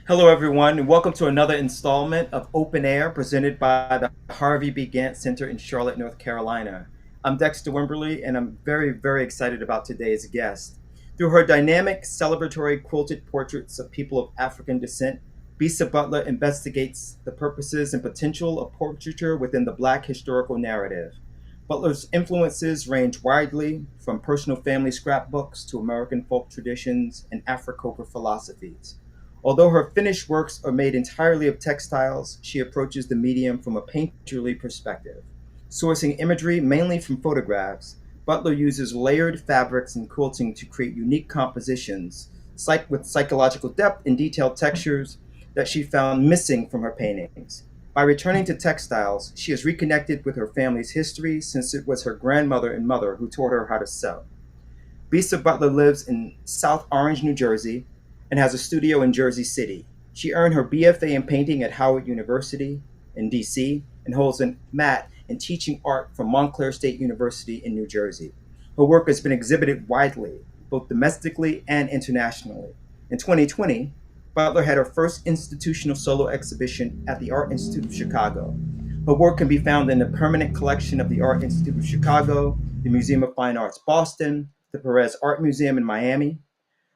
Hello, everyone, and welcome to another installment of Open Air presented by the Harvey B. Gantt Center in Charlotte, North Carolina. I'm Dexter Wimberly, and I'm very, very excited about today's guest. Through her dynamic, celebratory quilted portraits of people of African descent, Bisa Butler investigates the purposes and potential of portraiture within the Black historical narrative. Butler's influences range widely from personal family scrapbooks to American folk traditions and AfriCOBRA philosophies. Although her finished works are made entirely of textiles, she approaches the medium from a painterly perspective. Sourcing imagery mainly from photographs, Butler uses layered fabrics and quilting to create unique compositions, with psychological depth and detailed textures that she found missing from her paintings. By returning to textiles, she has reconnected with her family's history since it was her grandmother and mother who taught her how to sew. Bisa Butler lives in South Orange, New Jersey, and has a studio in Jersey City. She earned her BFA in painting at Howard University in DC and holds a MAT in teaching art from Montclair State University in New Jersey. Her work has been exhibited widely, both domestically and internationally. In 2020, Butler had her first institutional solo exhibition at the Art Institute of Chicago. Her work can be found in the permanent collection of the Art Institute of Chicago, the Museum of Fine Arts Boston, the Perez Art Museum in Miami.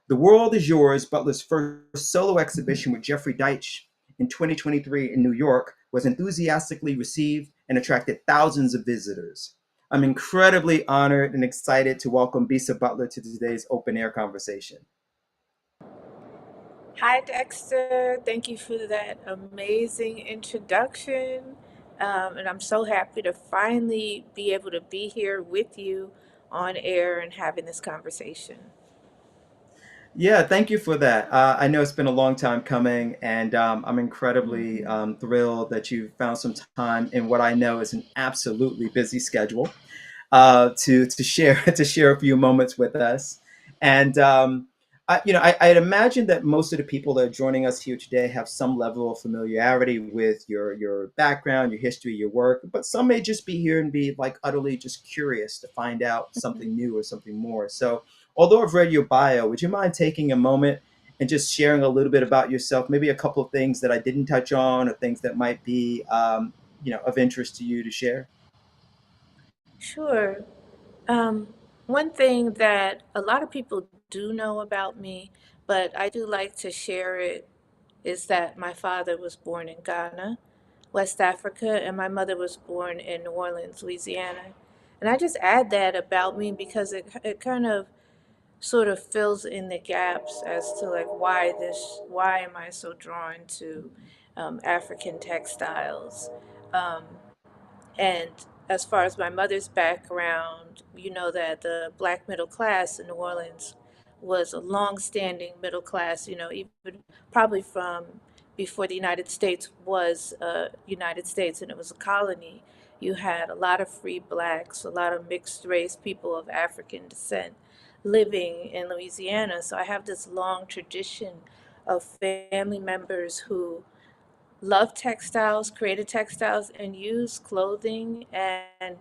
The World is Yours, Butler's first solo exhibition with Jeffrey Deitch in 2023 in New York, was enthusiastically received and attracted thousands of visitors. I'm incredibly honored and excited to welcome Bisa Butler to today's open air conversation. Hi, Dexter. Thank you for that amazing introduction. And I'm so happy to finally be able to be here with you on air and having this conversation. Yeah, thank you for that. I know it's been a long time coming, and I'm incredibly Mhm. thrilled that you found some time in what I know is an absolutely busy schedule to share to share a few moments with us. And I'd imagine that most of the people that are joining us here today have some level of familiarity with your background, your history, your work, but some may just be here and be like utterly just curious to find out something new or something more. So, although I've read your bio, would you mind taking a moment and just sharing a little bit about yourself? Maybe a couple of things that I didn't touch on, or things that might be of interest to you to share. Sure. Um, One thing that a lot of people do know about me, but I do like to share it, is that my father was born in Ghana, West Africa, and my mother was born in New Orleans, Louisiana. And I just add that about me because it kind of sort of fills in the gaps as to like why am I so drawn to African textiles. Um, and as far as my mother's background, you know that the black middle class in New Orleans was a long-standing middle class, even probably from before the United States was United States and it was a colony. You had a lot of free blacks, a lot of mixed race people of African descent living in Louisiana. So I have this long tradition of family members who love textiles, created textiles, and use clothing and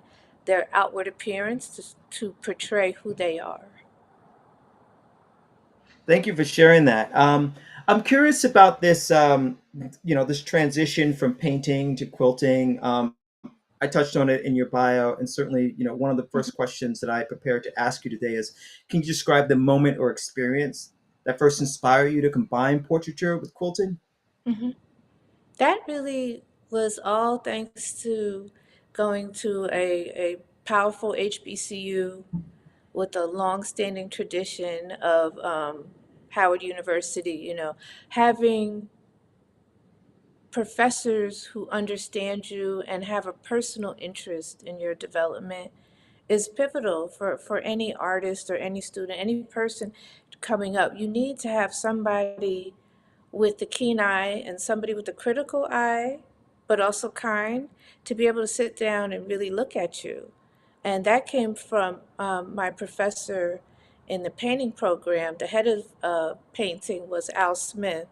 their outward appearance to portray who they are. Thank you for sharing that. I'm curious about this, this transition from painting to quilting. I touched on it in your bio, and certainly, one of the first questions that I prepared to ask you today is, can you describe the moment or experience that first inspired you to combine portraiture with quilting? Mhm. That really was all thanks to going to a powerful HBCU with a long-standing tradition of Howard University, having professors who understand you and have a personal interest in your development is pivotal for any artist or any student, any person coming up. You need to have somebody with the keen eye and somebody with the critical eye, but also kind, to be able to sit down and really look at you. And that came from my professor in the painting program. The head of painting was Al Smith,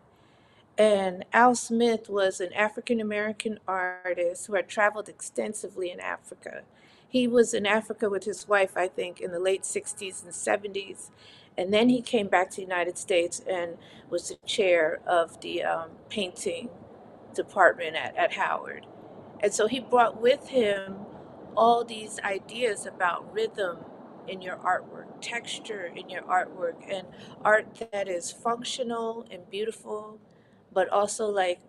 and Al Smith was an African American artist who had traveled extensively in Africa. He was in Africa with his wife, I think, in the late 60s and 70s. And then he came back to the United States and was the chair of the painting department at Howard. And so he brought with him all these ideas about rhythm in your artwork, texture in your artwork, and art that is functional and beautiful, but also like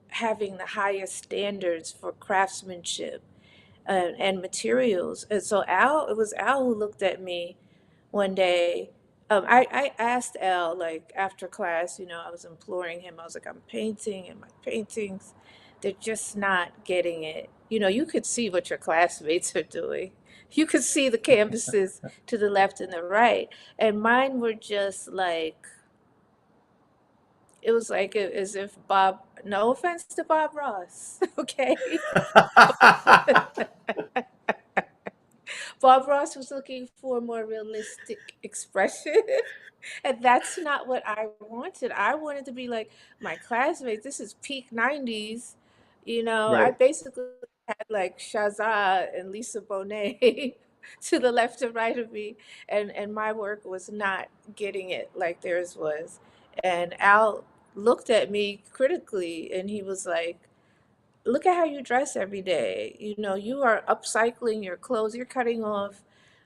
having the highest standards for craftsmanship and materials. And so it was Al who looked at me one day. I asked Al, like after class, I was imploring him. I was like, I'm painting, and my paintings, they're just not getting it. You could see what your classmates are doing. You could see the canvases to the left and the right. And mine were just like, it was like as if no offense to Bob Ross, okay? Bob Ross was looking for a more realistic expression. And that's not what I wanted. I wanted to be like my classmates. This is peak 90s. I Right. basically had like Shazza and Lisa Bonet to the left and right of me. And my work was not getting it like theirs was. And Al looked at me critically and he was like, look at how you dress every day. You are upcycling your clothes. You're cutting off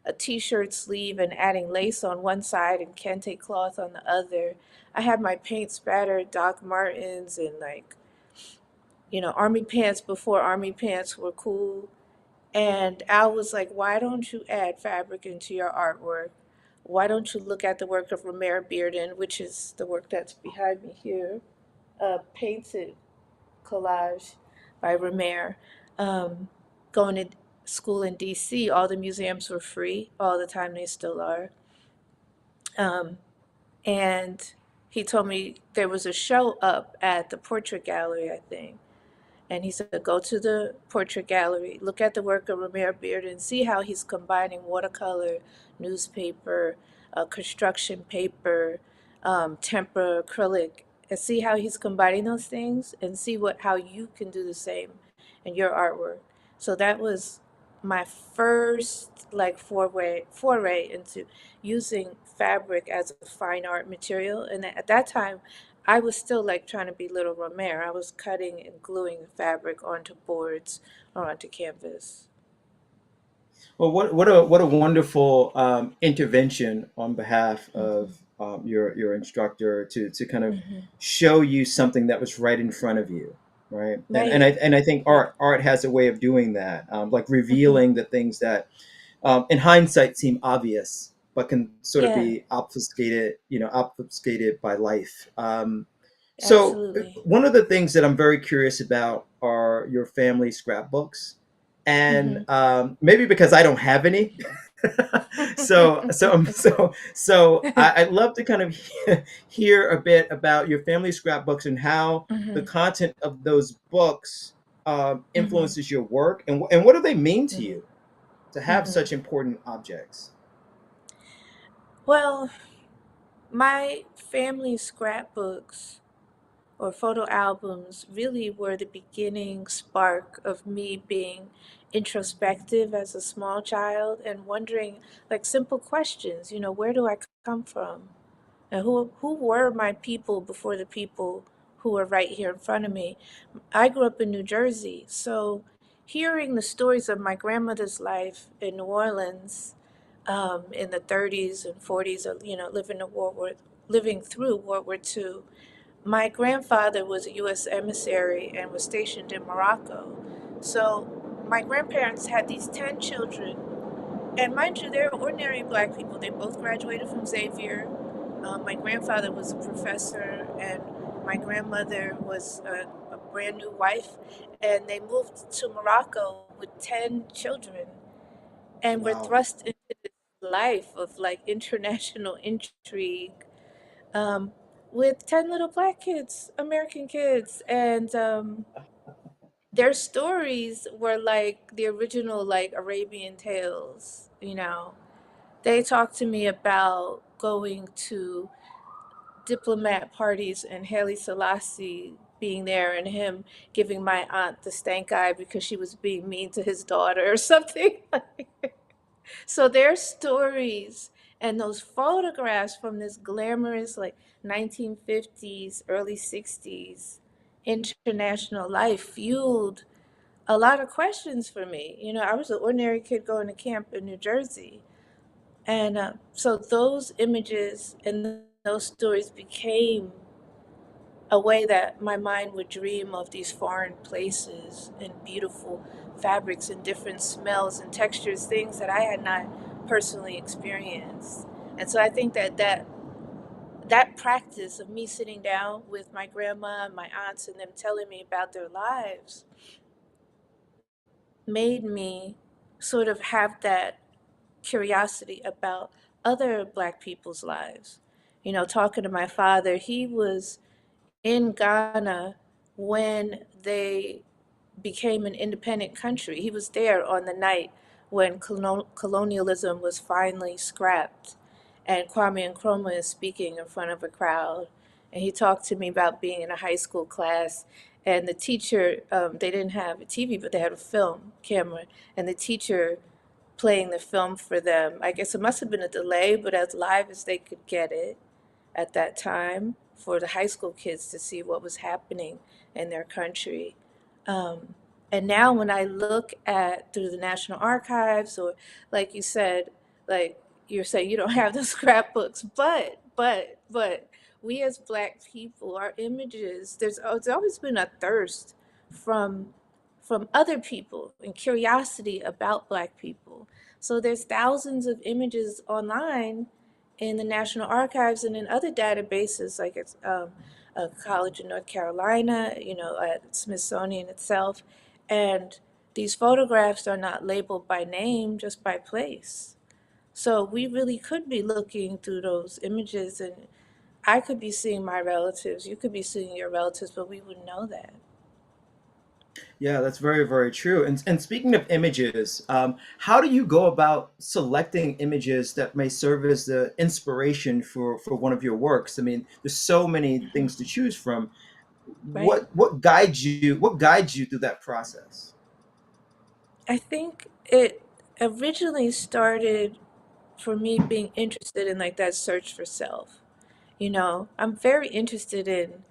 a t-shirt sleeve and adding lace on one side and kente cloth on the other. I had my paint spattered Doc Martens and like, army pants before army pants were cool. And Al was like, why don't you add fabric into your artwork? Why don't you look at the work of Romare Bearden, which is the work that's behind me here, painted collage by Romare. Um, Going to school in DC, all the museums were free all the time, they still are. Um, and he told me there was a show up at the Portrait Gallery, I think. And he said, go to the portrait gallery, look at the work of Romare Bearden, and see how he's combining watercolor, newspaper, construction paper, tempera, acrylic, and see how he's combining those things and see how you can do the same in your artwork. So that was my first like foray into using fabric as a fine art material. And at that time, I was still like trying to be little Romare. I was cutting and gluing fabric onto boards or onto canvas. Well, what a wonderful intervention on behalf Hmm. of your instructor to kind of Hmm. show you something that was right in front of you, right? Right. And I think Right. art has a way of doing that, like Hmm. revealing the things that in hindsight seem obvious, but can sort of Yeah, be obfuscated by life. So absolutely. one of the things that I'm very curious about are your family scrapbooks, and Hmm. maybe because I don't have any, I'd love to kind of hear a bit about your family scrapbooks and how the Hmm. content of those books Hmm. influences your work, and what do they mean to Hmm. you to have Hmm. such important objects? Well, my family scrapbooks or photo albums really were the beginning spark of me being introspective as a small child and wondering like simple questions, where do I come from? And who were my people before the people who are right here in front of me? I grew up in New Jersey, so hearing the stories of my grandmother's life in New Orleans in the 30s and 40s, living through World War II. My grandfather was a U.S. emissary and was stationed in Morocco. So my grandparents had these 10 children. And mind you, they're ordinary black people. They both graduated from Xavier. My grandfather was a professor, and my grandmother was a brand new wife. And they moved to Morocco with 10 children and were Wow. thrust into this life of like international intrigue um, with 10 little black kids, American kids. And their stories were like the original, like Arabian tales, They talked to me about going to diplomat parties in Haile Selassie being there and him giving my aunt the stank eye because she was being mean to his daughter or something. So their stories and those photographs from this glamorous, like 1950s, early 60s international life fueled a lot of questions for me. You know, I was an ordinary kid going to camp in New Jersey. And so those images and those stories became a way that my mind would dream of these foreign places and beautiful fabrics and different smells and textures, things that I had not personally experienced. And so I think that practice of me sitting down with my grandma and my aunts and them telling me about their lives made me sort of have that curiosity about other Black people's lives. You know, talking to my father, he was in Ghana when they became an independent country. He was there on the night when colonialism was finally scrapped. And Kwame Nkrumah is speaking in front of a crowd. And he talked to me about being in a high school class. And the teacher, they didn't have a TV, but they had a film camera. And the teacher playing the film for them, I guess it must have been a delay, but as live as they could get it at that time for the high school kids to see what was happening in their country. Um, and now when I look at through the National Archives, or like you said, like you're saying you don't have the scrapbooks, but we as Black people, our images, there's always been a thirst from other people and curiosity about Black people. So there's thousands of images online in the National Archives and in other databases, like it's a college in North Carolina, you know, at Smithsonian itself. And these photographs are not labeled by name, just by place. So we really could be looking through those images, and I could be seeing my relatives, you could be seeing your relatives, but we wouldn't know that. Yeah, that's very, very true. And speaking of images, how do you go about selecting images that may serve as the inspiration for one of your works? I mean, there's so many things to choose from. Right? What guides you through that process? I think it originally started for me being interested in like that search for self. You know, I'm very interested in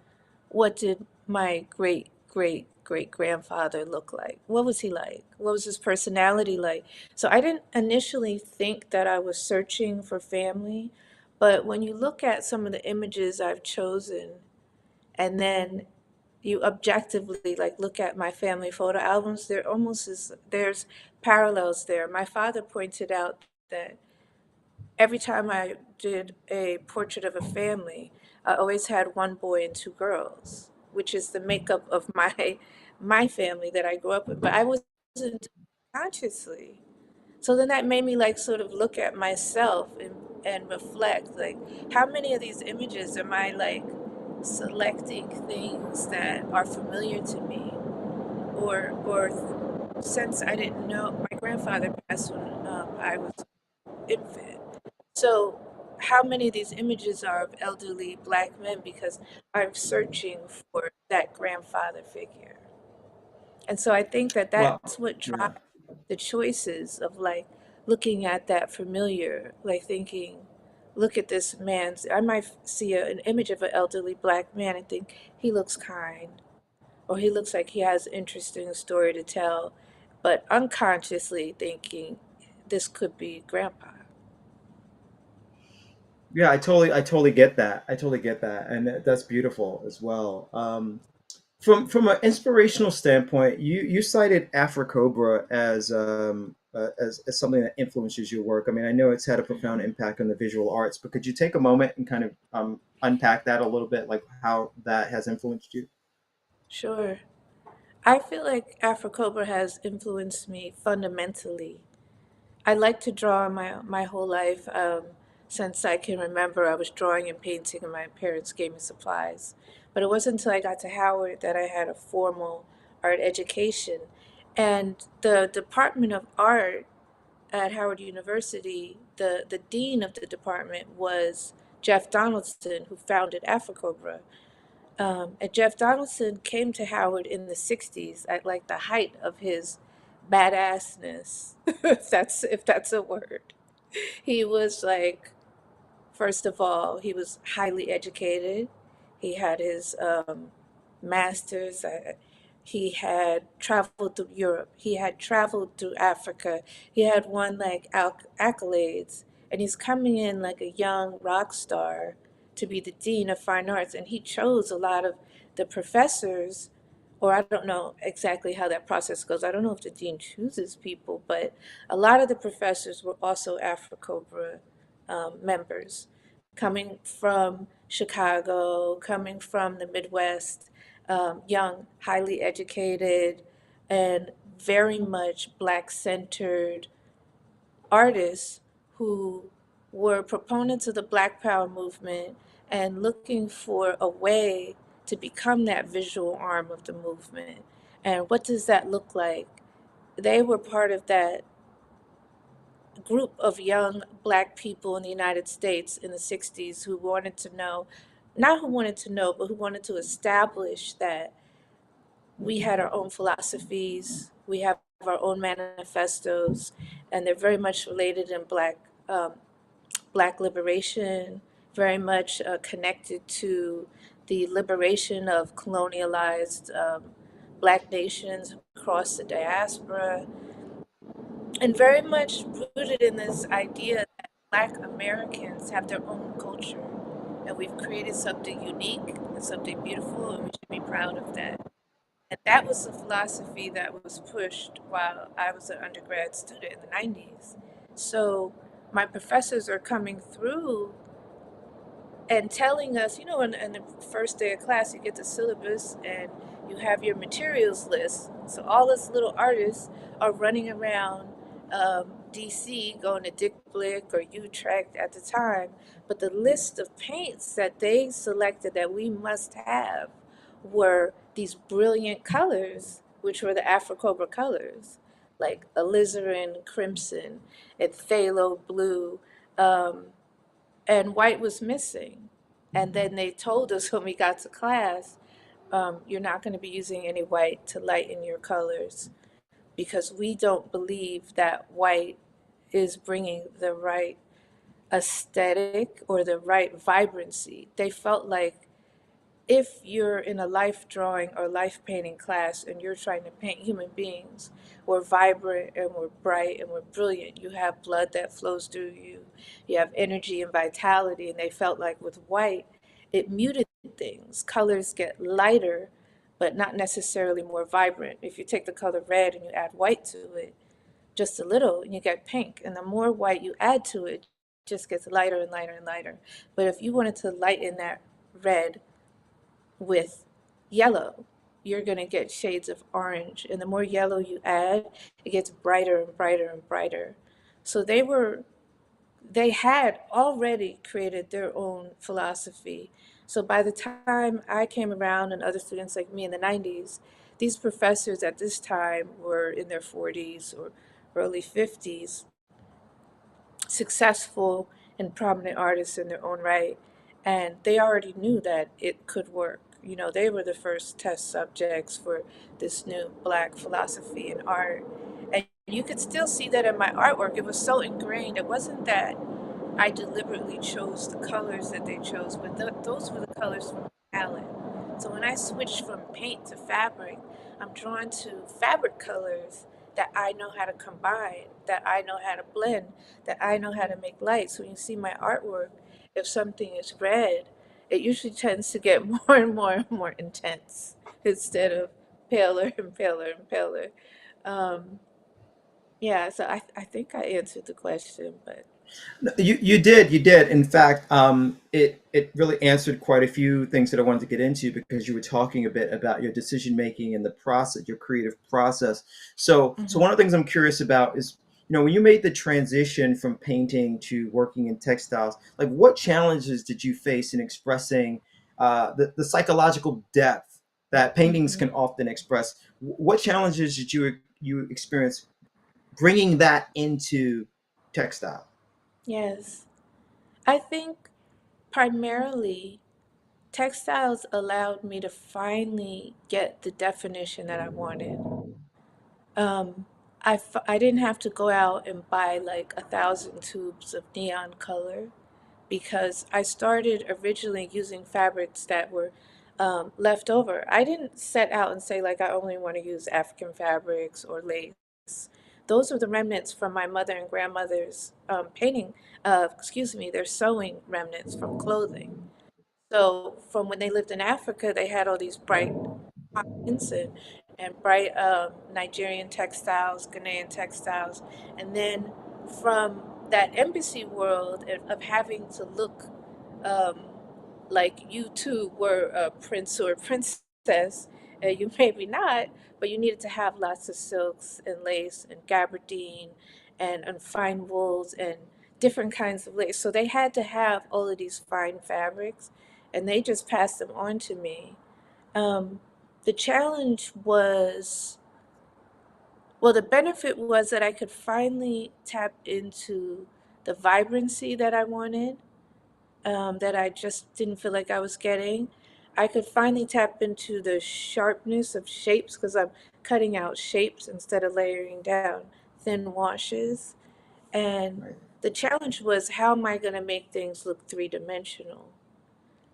what did my great grandfather look like? What was he like? What was his personality like? So I didn't initially think that I was searching for family, but when you look at some of the images I've chosen and then you objectively like look at my family photo albums, there almost is there's parallels there. My father pointed out that every time I did a portrait of a family, I always had one boy and two girls, which is the makeup of my family that I grew up with. But I wasn't consciously. So then that made me like sort of look at myself and reflect like how many of these images am I like selecting things that are familiar to me or since I didn't know my grandfather passed when I was infant. So, how many of these images are of elderly Black men? Because I'm searching for that grandfather figure. And so I think that Well, that's what drives yeah. the choices of like looking at that familiar, like thinking, look at this man's. I might see an image of an elderly Black man and think he looks kind, or he looks like he has an interesting story to tell, but unconsciously thinking this could be grandpa. Yeah, I totally get that. I totally get that, and that's beautiful as well. From an inspirational standpoint, you cited AfriCOBRA as something that influences your work. I mean, I know it's had a profound impact on the visual arts, but could you take a moment and kind of unpack that a little bit, like how that has influenced you? Sure. I feel like AfriCOBRA has influenced me fundamentally. I like to draw my whole life. Since I can remember, I was drawing and painting, and my parents gave me supplies. But it wasn't until I got to Howard that I had a formal art education. And the Department of Art at Howard University, the dean of the department was Jeff Donaldson, who founded AfriCOBRA. And Jeff Donaldson came to Howard in the 60s at like the height of his badassness, if that's a word. He was like, first of all, he was highly educated. He had his master's. He had traveled through Europe. He had traveled through Africa. He had won like accolades. And he's coming in like a young rock star to be the dean of fine arts. And he chose a lot of the professors, or I don't know exactly how that process goes. I don't know if the dean chooses people, but a lot of the professors were also AfriCOBRA members coming from Chicago, coming from the Midwest, young, highly educated, and very much Black centered artists who were proponents of the Black Power movement and looking for a way to become that visual arm of the movement. And what does that look like? They were part of that group of young Black people in the United States in the 60s who wanted to know, not who wanted to know, but who wanted to establish that we had our own philosophies, we have our own manifestos, and they're very much related in Black liberation, very much connected to the liberation of colonialized Black nations across the diaspora, and very much rooted in this idea that Black Americans have their own culture, and we've created something unique and something beautiful, and we should be proud of that. And that was the philosophy that was pushed while I was an undergrad student in the 90s. So my professors are coming through and telling us, in the first day of class, you get the syllabus and you have your materials list. So all us little artists are running around DC, going to Dick Blick or Utrecht at the time. But the list of paints that they selected that we must have were these brilliant colors, which were the AfriCOBRA colors, like alizarin crimson and phthalo blue. And white was missing. And then they told us when we got to class, you're not going to be using any white to lighten your colors because we don't believe that white is bringing the right aesthetic or the right vibrancy. They felt like if you're in a life drawing or life painting class and you're trying to paint human beings, we're vibrant and we're bright and we're brilliant. You have blood that flows through you, you have energy and vitality. And they felt like with white, it muted things. Colors get lighter, but not necessarily more vibrant. If you take the color red and you add white to it, just a little, and you get pink. And the more white you add to it, it just gets lighter and lighter and lighter. But if you wanted to lighten that red with yellow, you're going to get shades of orange. And the more yellow you add, it gets brighter and brighter and brighter. So they had already created their own philosophy. So by the time I came around and other students like me in the 90s, these professors at this time were in their 40s or early 50s, successful and prominent artists in their own right. And they already knew that it could work. They were the first test subjects for this new Black philosophy in art. And you could still see that in my artwork. It was so ingrained. It wasn't that I deliberately chose the colors that they chose, but those were the colors from the palette. So when I switch from paint to fabric, I'm drawn to fabric colors that I know how to combine, that I know how to blend, that I know how to make light. So when you see my artwork, if something is red, it usually tends to get more and more and more intense instead of paler and paler and paler. Um, yeah, so I think I answered the question, but You did. In fact, it really answered quite a few things that I wanted to get into because you were talking a bit about your decision making and the process, your creative process. So mhm. one of the things I'm curious about is, when you made the transition from painting to working in textiles, like what challenges did you face in expressing the psychological depth that paintings Mhm. can often express? What challenges did you experience bringing that into textile? Yes. I think primarily textiles allowed me to finally get the definition that I wanted. Um, I didn't have to go out and buy like 1,000 tubes of neon color because I started originally using fabrics that were left over. I didn't set out and say, like, I only want to use African fabrics or lace. Those are the remnants from my mother and grandmother's their sewing remnants from clothing. So, from when they lived in Africa, they had all these bright patterns and bright Nigerian textiles, Ghanaian textiles. And then from that embassy world of having to look um, like you too were a prince or a princess, you maybe not, but you needed to have lots of silks and lace and gabardine and fine wools and different kinds of lace. So they had to have all of these fine fabrics, and they just passed them on to me. Um, the challenge was, well, the benefit was that I could finally tap into the vibrancy that I wanted, that I just didn't feel like I was getting. I could finally tap into the sharpness of shapes because I'm cutting out shapes instead of layering down thin washes. And Right. the challenge was, how am I going to make things look three-dimensional?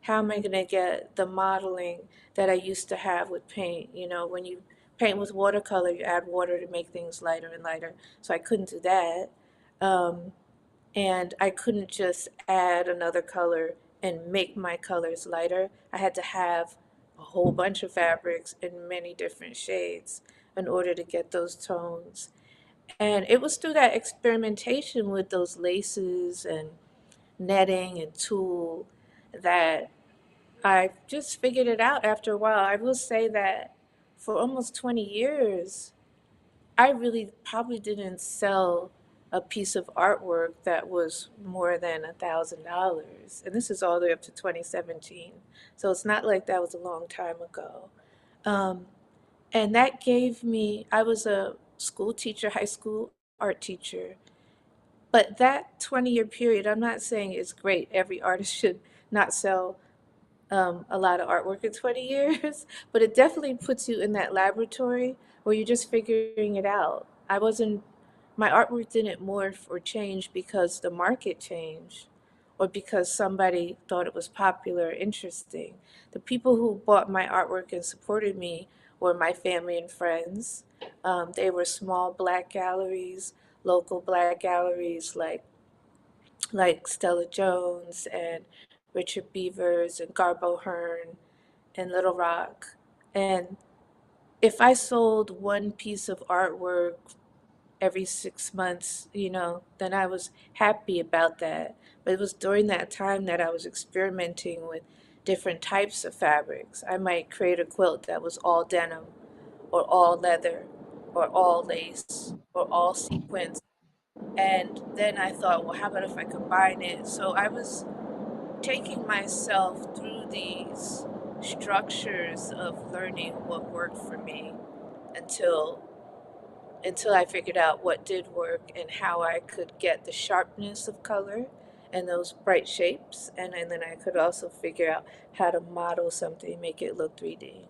How am I going to get the modeling that I used to have with paint? You know, when you paint with watercolor, you add water to make things lighter and lighter. So I couldn't do that. Um, and I couldn't just add another color and make my colors lighter. I had to have a whole bunch of fabrics in many different shades in order to get those tones. And it was through that experimentation with those laces and netting and tulle that I just figured it out after a while. I will say that for almost 20 years, I really probably didn't sell a piece of artwork that was more than $1,000. And this is all the way up to 2017. So it's not like that was a long time ago. Um, and that gave me, I was a school teacher, high school art teacher. But that 20-year period, I'm not saying it's great. Every artist should not sell a lot of artwork in 20 years, but it definitely puts you in that laboratory where you're just figuring it out. My artwork didn't morph or change because the market changed or because somebody thought it was popular or interesting. The people who bought my artwork and supported me were my family and friends. They were small black galleries, local black galleries like Stella Jones and Richard Beavers and Garbo Hearn and Little Rock. And if I sold one piece of artwork every 6 months, then I was happy about that. But it was during that time that I was experimenting with different types of fabrics. I might create a quilt that was all denim or all leather or all lace or all sequins. And then I thought, well, how about if I combine it? So I was taking myself through these structures of learning what worked for me until I figured out what did work and how I could get the sharpness of color and those bright shapes, and then I could also figure out how to model something, make it look 3D.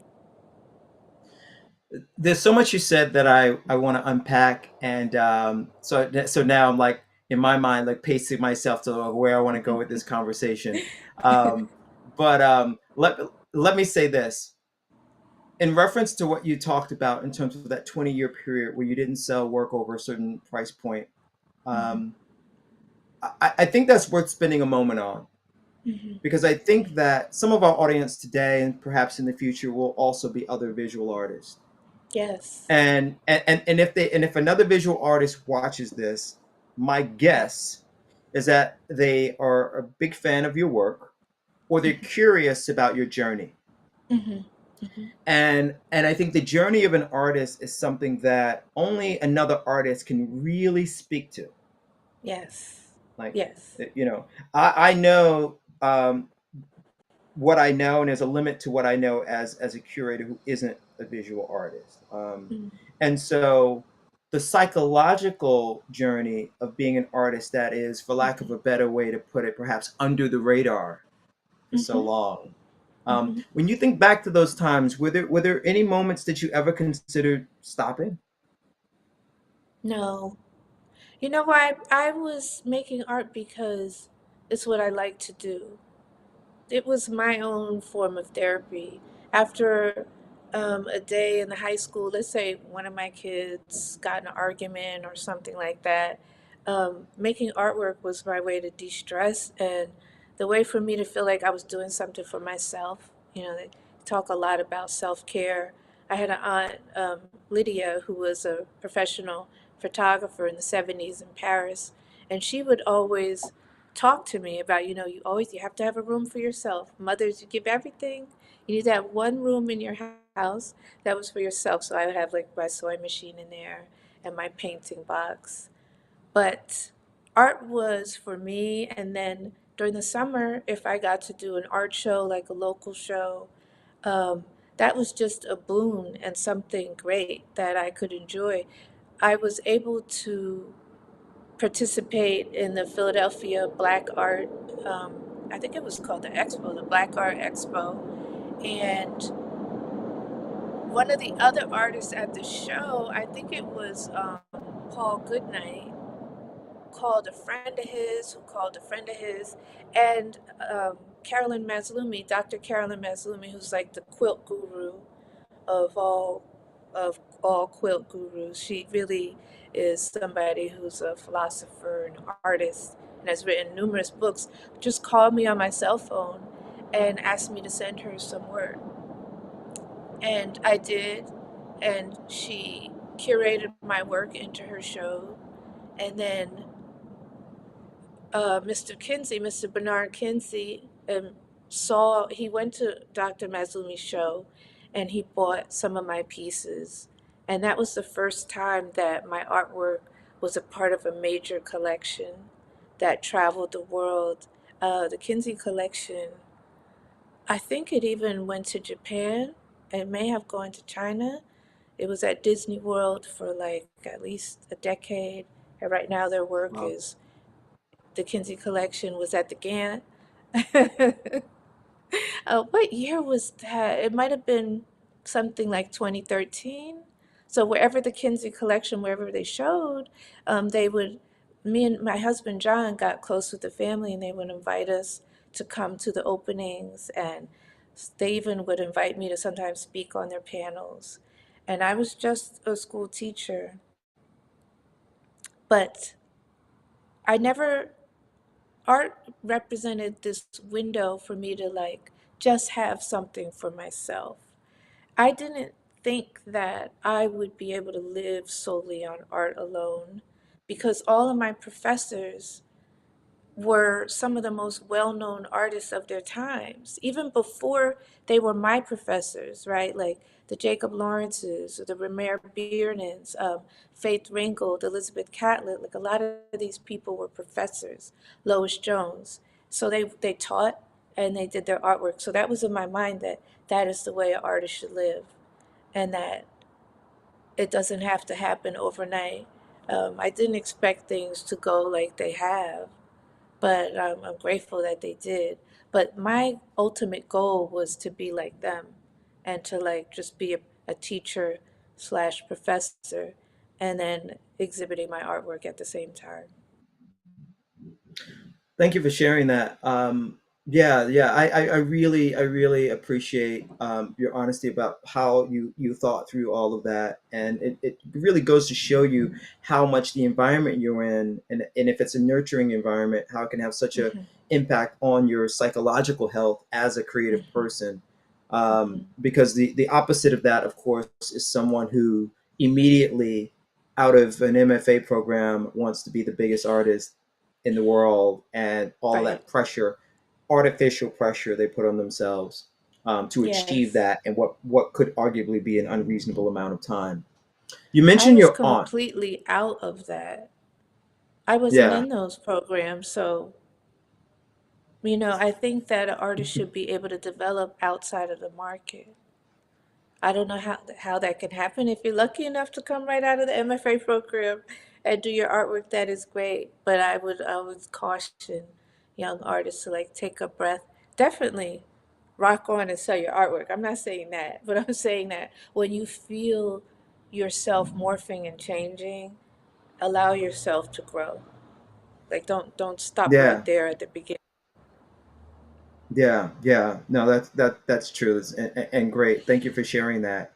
There's so much you said that I want to unpack, and so now I'm like in my mind like pacing myself to where I want to go with this conversation. Um, but let me say this in reference to what you talked about in terms of that 20-year period where you didn't sell work over a certain price point. Hmm. Um, I think that's worth spending a moment on Hmm. because I think that some of our audience today and perhaps in the future will also be other visual artists. Yes. And if another visual artist watches this, my guess is that they are a big fan of your work or they're Hmm. curious about your journey. Hmm. Hmm. And I think the journey of an artist is something that only another artist can really speak to. Yes. Like, Yes. I know what I know, and there's a limit to what I know as a curator who isn't a visual artist. Hmm. And so the psychological journey of being an artist that is, for lack of Hmm. a better way to put it, perhaps under the radar for so Hmm. long. Hmm. When you think back to those times, were there any moments that you ever considered stopping? No. You know why? I was making art because it's what I like to do. It was my own form of therapy. After a day in the high school, let's say one of my kids got in an argument or something like that, making artwork was my way to de stress and the way for me to feel like I was doing something for myself. You know, they talk a lot about self care. I had an aunt, Lydia, who was a professional photographer in the 70s in Paris, and she would always talk to me about, you have to have a room for yourself. Mothers, you give everything. You need to have one room in your house that was for yourself. So I would have like my sewing machine in there and my painting box. But art was for me. And then during the summer, if I got to do an art show, like a local show, um, that was just a boon and something great that I could enjoy. I was able to participate in the Philadelphia Black Art. I think it was called the Expo, the Black Art Expo. And one of the other artists at the show, I think it was Paul Goodnight, called a friend of his, who called a friend of his, and Carolyn Maslumi, Dr. Carolyn Maslumi, who's like the quilt guru of all quilt gurus. She really is somebody who's a philosopher and artist and has written numerous books. Just called me on my cell phone and asked me to send her some work. And I did, and she curated my work into her show. And then Mr. Kinsey, Mr. Bernard Kinsey, he went to Dr. Mazlumi's show and he bought some of my pieces. And that was the first time that my artwork was a part of a major collection that traveled the world. The Kinsey collection, I think it even went to Japan. It may have gone to China. It was at Disney World for like at least a decade. And right now their work Wow. is the Kinsey collection was at the Gantt. What year was that? It might have been something like 2013. So wherever the Kinsey collection, wherever they showed, they would, me and my husband John got close with the family and they would invite us to come to the openings and they even would invite me to sometimes speak on their panels. And I was just a school teacher, but I never art represented this window for me to like just have something for myself. I didn't think that I would be able to live solely on art alone because all of my professors were some of the most well-known artists of their times, even before they were my professors, right? Like the Jacob Lawrences, or the Romare Biernans, Faith Ringgold, Elizabeth Catlett. Like a lot of these people were professors. Lois Jones. So they taught and they did their artwork. So that was in my mind that that is the way an artist should live, and that it doesn't have to happen overnight. I didn't expect things to go like they have, but I'm grateful that they did. But my ultimate goal was to be like them and to like just be a teacher slash professor and then exhibiting my artwork at the same time. Thank you for sharing that. Yeah, yeah, I really appreciate your honesty about how you thought through all of that, and it really goes to show you how much the environment you're in, and if it's a nurturing environment, how it can have such a Hmm. impact on your psychological health as a creative Hmm. person. Hmm. Because the opposite of that, of course, is someone who immediately out of an MFA program wants to be the biggest artist in the world, and all Right. that pressure, artificial pressure they put on themselves to achieve Yes. that, and what could arguably be an unreasonable amount of time. You I mentioned was your aunt. completely out of that. I wasn't Yeah. in those programs, so I think that an artist should be able to develop outside of the market. I don't know how that can happen. If you're lucky enough to come right out of the MFA program and do your artwork, that is great. But I would caution young artists to like take a breath. Definitely rock on and sell your artwork. I'm not saying that, but I'm saying that when you feel yourself morphing and changing, allow yourself to grow. Like don't stop right Yeah. there at the beginning. Yeah, yeah. No, that's true. And great. Thank you for sharing that.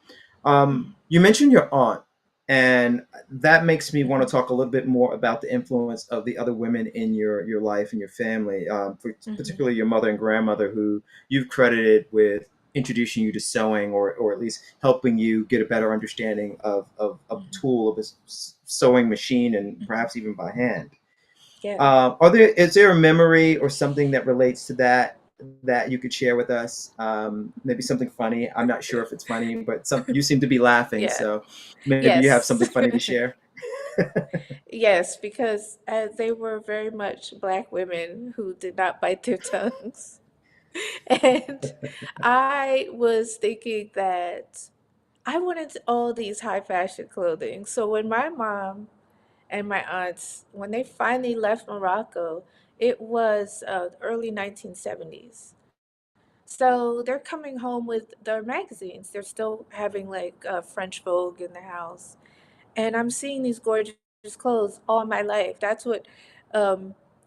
You mentioned your aunt, and that makes me want to talk a little bit more about the influence of the other women in your life and your family, Mm-hmm. particularly your mother and grandmother, who you've credited with introducing you to sewing, or at least helping you get a better understanding of the Hmm. tool of a sewing machine and Hmm. perhaps even by hand. Yeah. Is there a memory or something that relates to that you could share with us? Maybe something funny. I'm not sure if it's funny, but you seem to be laughing, Yeah. so maybe you have Yes. something funny to share. Yes, because they were very much black women who did not bite their tongues. And I was thinking that I wanted all these high fashion clothing. So when my mom and my aunts, when they finally left Morocco, it was early 1970s. So they're coming home with their magazines. They're still having like French Vogue in the house. And I'm seeing these gorgeous clothes all my life. That's what,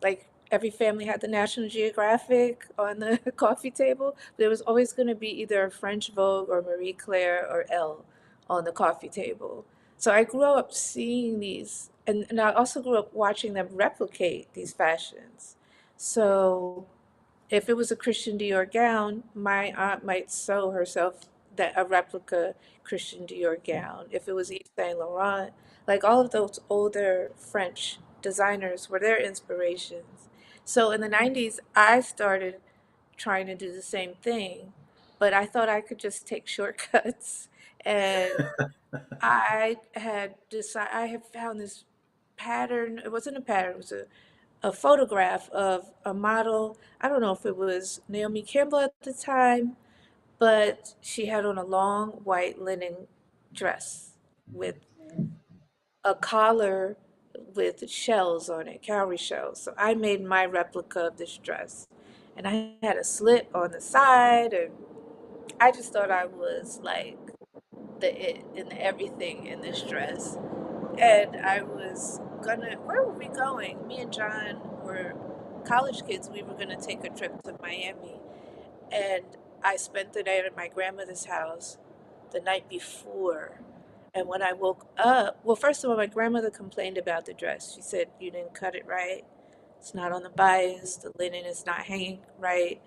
like every family had the National Geographic on the coffee table. There was always going to be either a French Vogue or Marie Claire or Elle on the coffee table. So I grew up seeing these, and I also grew up watching them replicate these fashions. So if it was a Christian Dior gown, my aunt might sew herself that a replica Christian Dior gown. If it was Yves Saint Laurent, like all of those older French designers were their inspirations. So in the 90s, I started trying to do the same thing, but I thought I could just take shortcuts. And I had found this pattern. It wasn't a pattern, it was a photograph of a model. I don't know if it was Naomi Campbell at the time, but she had on a long white linen dress with a collar with shells on it, cowrie shells. So I made my replica of this dress. And I had a slit on the side, and I just thought I was like the it and the everything in this dress. And I was gonna, where were we going? Me and John were college kids. We were gonna take a trip to Miami. And I spent the night at my grandmother's house the night before. And when I woke up, well, first of all, my grandmother complained about the dress. She said, "You didn't cut it right. It's not on the bias. The linen is not hanging right.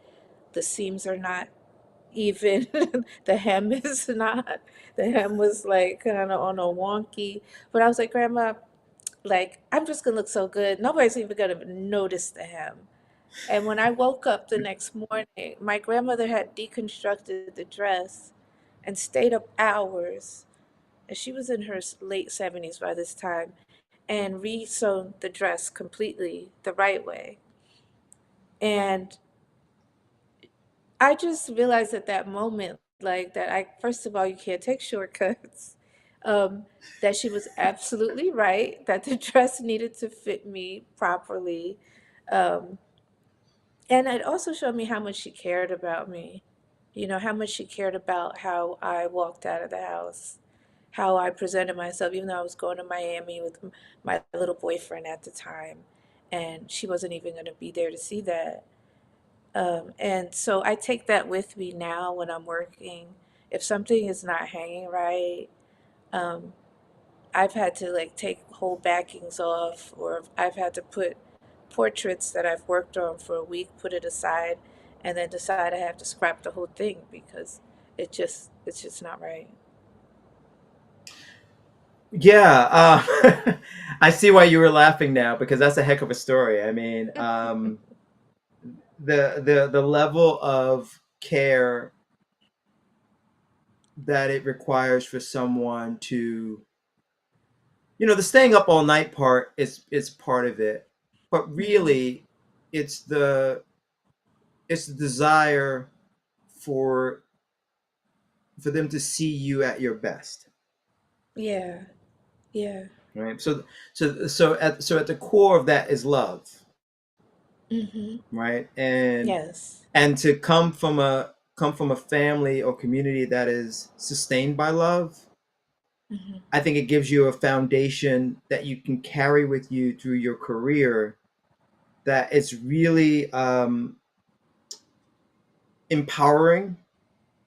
The seams are not even. The hem is not. The hem was like kind of on a wonky." But I was like, "Grandma, like, I'm just gonna look so good. Nobody's even gonna notice the hem." And when I woke up the next morning, my grandmother had deconstructed the dress and stayed up hours, and she was in her late 70s by this time, and re-sewn the dress completely the right way. And I just realized at that moment, like that I first of all, you can't take shortcuts. Um, that she was absolutely right, that the dress needed to fit me properly. Um, and it also showed me how much she cared about me. You know, how much she cared about how I walked out of the house, how I presented myself, even though I was going to Miami with my little boyfriend at the time. And she wasn't even going to be there to see that. And so I take that with me now when I'm working. If something is not hanging right, um, I've had to like take whole backings off, or I've had to put portraits that I've worked on for a week, put it aside, and then decide I have to scrap the whole thing because it's just not right. Yeah, I see why you were laughing now because that's a heck of a story. I mean, the level of care that it requires for someone to, the staying up all night part is part of it, but Hmm. really, it's the desire for for them to see you at your best, Yeah, yeah. right? So at the core of that is love, Hmm. right? and Yes. and to come from come from a family or community that is sustained by love, Mhm. I think it gives you a foundation that you can carry with you through your career that it's really empowering.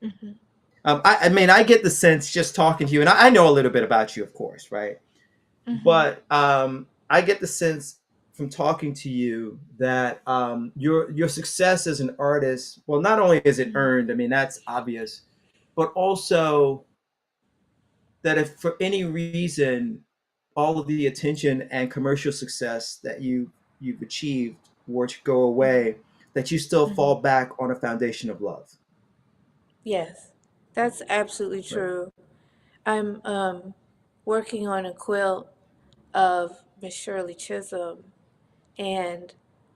Mhm. I mean, I get the sense just talking to you, and I know a little bit about you, of course, right? Mhm. But I get the sense from talking to you that your success as an artist, well, not only is it Mhm. earned, I mean, that's obvious, but also that if for any reason all of the attention and commercial success that you've achieved were to go Mhm. away, that you still Mhm. fall back on a foundation of love. Yes, that's absolutely Right. true. I'm working on a quilt of Miss Shirley Chisholm, and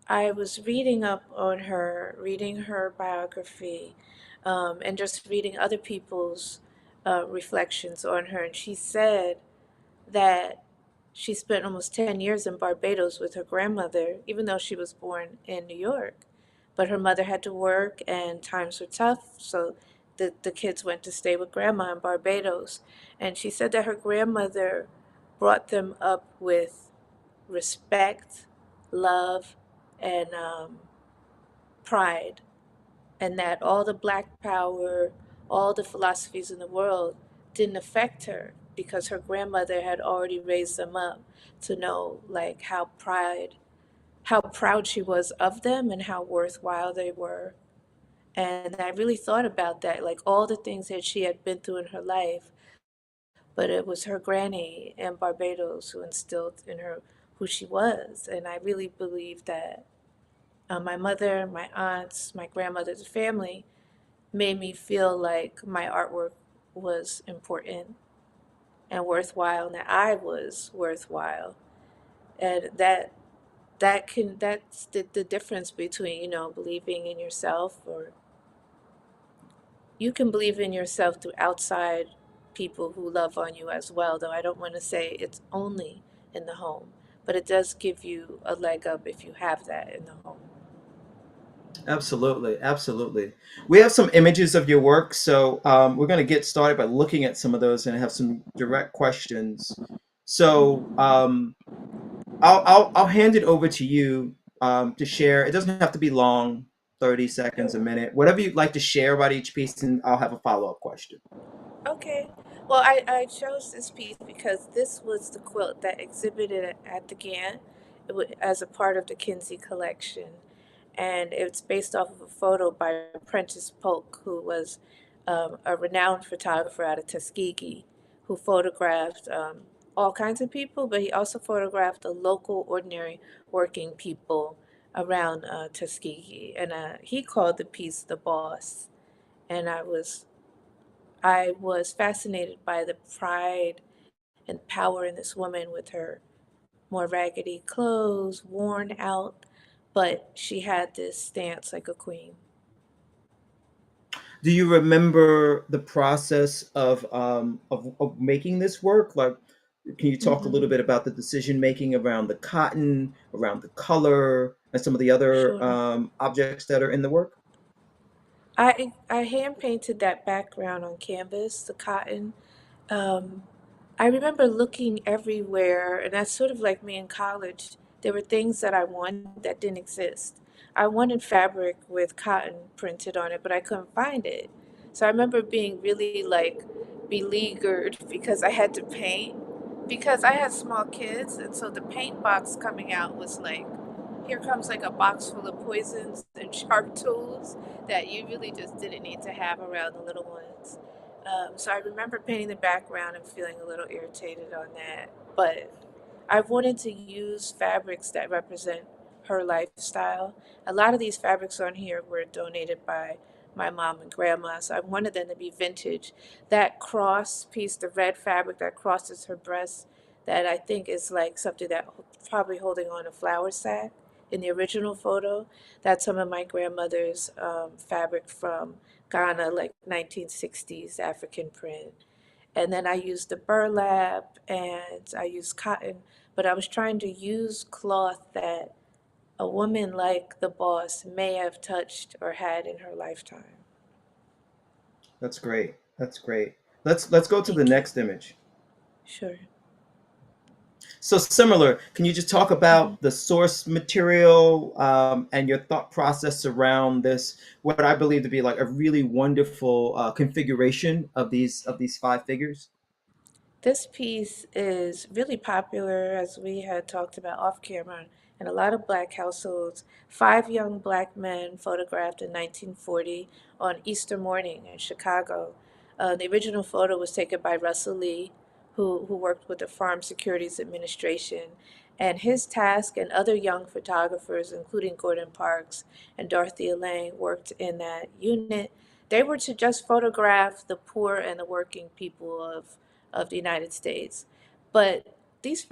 I was reading up on her, reading her biography, and just reading other people's reflections on her. And she said that she spent almost 10 years in Barbados with her grandmother, even though she was born in New York. But her mother had to work and times were tough, so the kids went to stay with grandma in Barbados. And she said that her grandmother brought them up with respect, love, and pride, and that all the black power, all the philosophies in the world didn't affect her because her grandmother had already raised them up to know like how proud she was of them and how worthwhile they were. And I really thought about that, like all the things that she had been through in her life, but it was her granny in Barbados who instilled in her who she was. And I really believe that my mother, my aunts, my grandmother's family made me feel like my artwork was important and worthwhile, and that I was worthwhile. And that's the difference between, believing in yourself, or you can believe in yourself through outside people who love on you as well, though I don't want to say it's only in the home, but it does give you a leg up if you have that in the home. Absolutely, absolutely. We have some images of your work, so we're going to get started by looking at some of those and have some direct questions. So I'll hand it over to you to share. It doesn't have to be long, 30 seconds, a minute, whatever you'd like to share about each piece, and I'll have a follow up question. Okay. Well, I chose this piece because this was the quilt that exhibited at the Gantt as a part of the Kinsey collection. And it's based off of a photo by Prentice Polk, who was a renowned photographer out of Tuskegee, who photographed all kinds of people, but he also photographed the local, ordinary working people around Tuskegee. And he called the piece The Boss. And I was fascinated by the pride and power in this woman with her more raggedy clothes, worn out, but she had this stance like a queen. Do you remember the process of making this work? Like, can you talk a little Hmm. bit about the decision making around the cotton, around the color, and some of the other Sure. objects that are in the work? I hand painted that background on canvas, the cotton. Um, I remember looking everywhere, and that's sort of like me in college. There were things that I wanted that didn't exist. I wanted fabric with cotton printed on it, but I couldn't find it. So I remember being really like beleaguered because I had to paint because I had small kids, and so the paint box coming out was like, here comes like a box full of poisons and sharp tools that you really just didn't need to have around the little ones. So I remember painting the background and feeling a little irritated on that. But I wanted to use fabrics that represent her lifestyle. A lot of these fabrics on here were donated by my mom and grandma, so I wanted them to be vintage. That cross piece, the red fabric that crosses her breast, that I think is like something that probably holding on a flour sack in the original photo. That's some of my grandmother's fabric from Ghana, like 1960s African print. And then I used the burlap and I used cotton, but I was trying to use cloth that a woman like the boss may have touched or had in her lifetime. That's great. That's great. Let's go to the Thank you. next image. Sure. So similar, can you just talk Hmm. about the source material and your thought process around this? What I believe to be like a really wonderful configuration of these five figures. This piece is really popular, as we had talked about off camera, in a lot of black households. Five young black men photographed in 1940 on Easter morning in Chicago. The original photo was taken by Russell Lee, who worked with the Farm Securities Administration. And his task and other young photographers, including Gordon Parks and Dorothea Lange, worked in that unit. They were to just photograph the poor and the working people of the United States. But these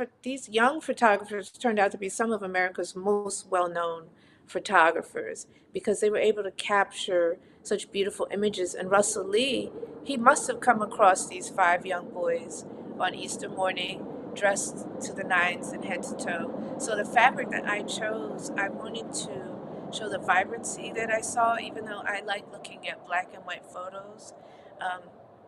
young photographers turned out to be some of America's most well-known photographers because they were able to capture such beautiful images. And Russell Lee, he must have come across these five young boys on Easter morning, dressed to the nines and head to toe. So the fabric that I chose, I wanted to show the vibrancy that I saw, even though I like looking at black and white photos. Um,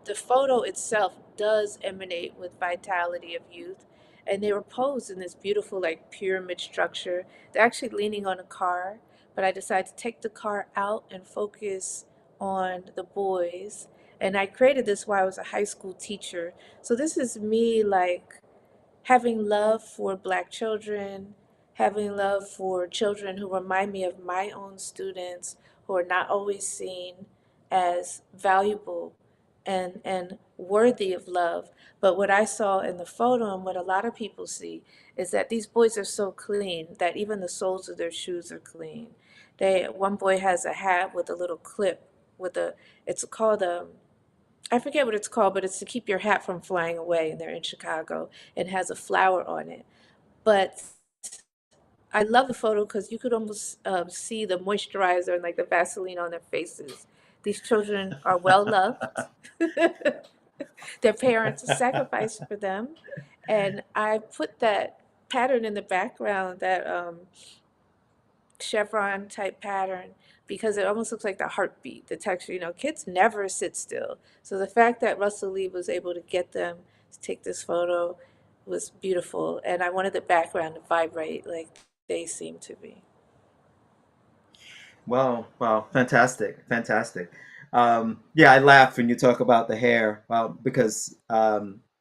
the photo itself does emanate with vitality of youth, and they were posed in this beautiful like pyramid structure. They're actually leaning on a car, but I decided to take the car out and focus on the boys. And I created this while I was a high school teacher. So this is me like having love for black children, having love for children who remind me of my own students who are not always seen as valuable and worthy of love. But what I saw in the photo and what a lot of people see is that these boys are so clean that even the soles of their shoes are clean. One boy has a hat with a little clip with a it's called a I forget what it's called, but it's to keep your hat from flying away, and they're in Chicago and has a flower on it. But I love the photo because you could almost see the moisturizer and like the Vaseline on their faces. These children are well loved. Their parents sacrificed for them, and I put that pattern in the background, that chevron type pattern, because it almost looks like the heartbeat, the texture. Kids never sit still. So the fact that Russell Lee was able to get them to take this photo was beautiful. And I wanted the background to vibrate like they seem to be. Wow, wow, fantastic, fantastic. Yeah, I laugh when you talk about the hair, well, because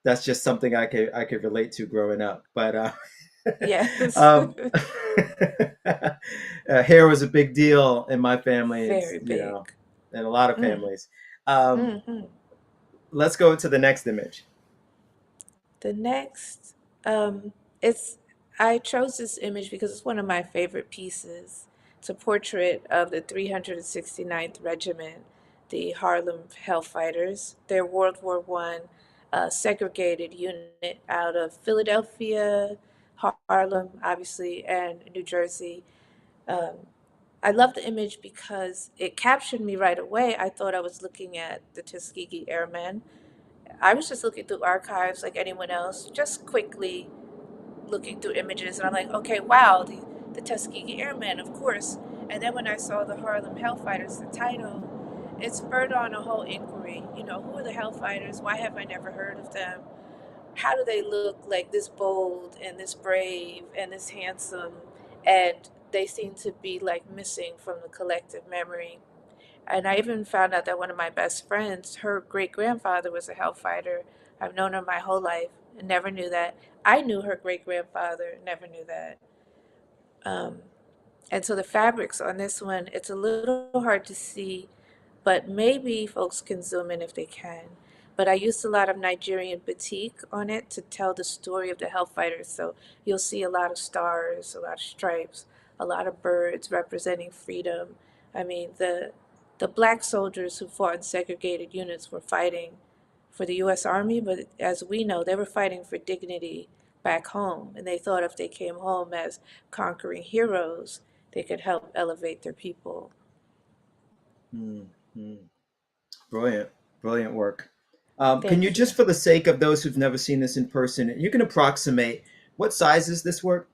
that's just something I could relate to growing up. But Yes. um, hair was a big deal in my family. It's Very big. in a lot of Mm. families. Um, Hmm. let's go to the next image. The next, it's I chose this image because it's one of my favorite pieces. It's a portrait of the 369th Regiment, the Harlem Hellfighters. They're World War One segregated unit out of Philadelphia, Harlem, obviously, and New Jersey. Um, I love the image because it captured me right away. I thought I was looking at the Tuskegee Airmen. I was just looking through archives like anyone else, just quickly looking through images, and I'm like, okay, wow, the Tuskegee Airmen, of course. And then when I saw the Harlem Hellfighters, the title, it spurred on a whole inquiry. Who are the Hellfighters? Why have I never heard of them? How do they look like this bold and this brave and this handsome? And they seem to be like missing from the collective memory. And I even found out that one of my best friends, her great grandfather was a hellfighter. I've known her my whole life and never knew that. I knew her great grandfather, never knew that. Um, and so the fabrics on this one, it's a little hard to see, but maybe folks can zoom in if they can. But I used a lot of Nigerian batik on it to tell the story of the Hellfighters. So you'll see a lot of stars, a lot of stripes, a lot of birds representing freedom. I mean, the black soldiers who fought in segregated units were fighting for the U.S. Army, but as we know, they were fighting for dignity back home. And they thought if they came home as conquering heroes, they could help elevate their people. Hmm, hmm. Brilliant, brilliant work. Can you Thank you. just, for the sake of those who've never seen this in person, you can approximate what size is this work?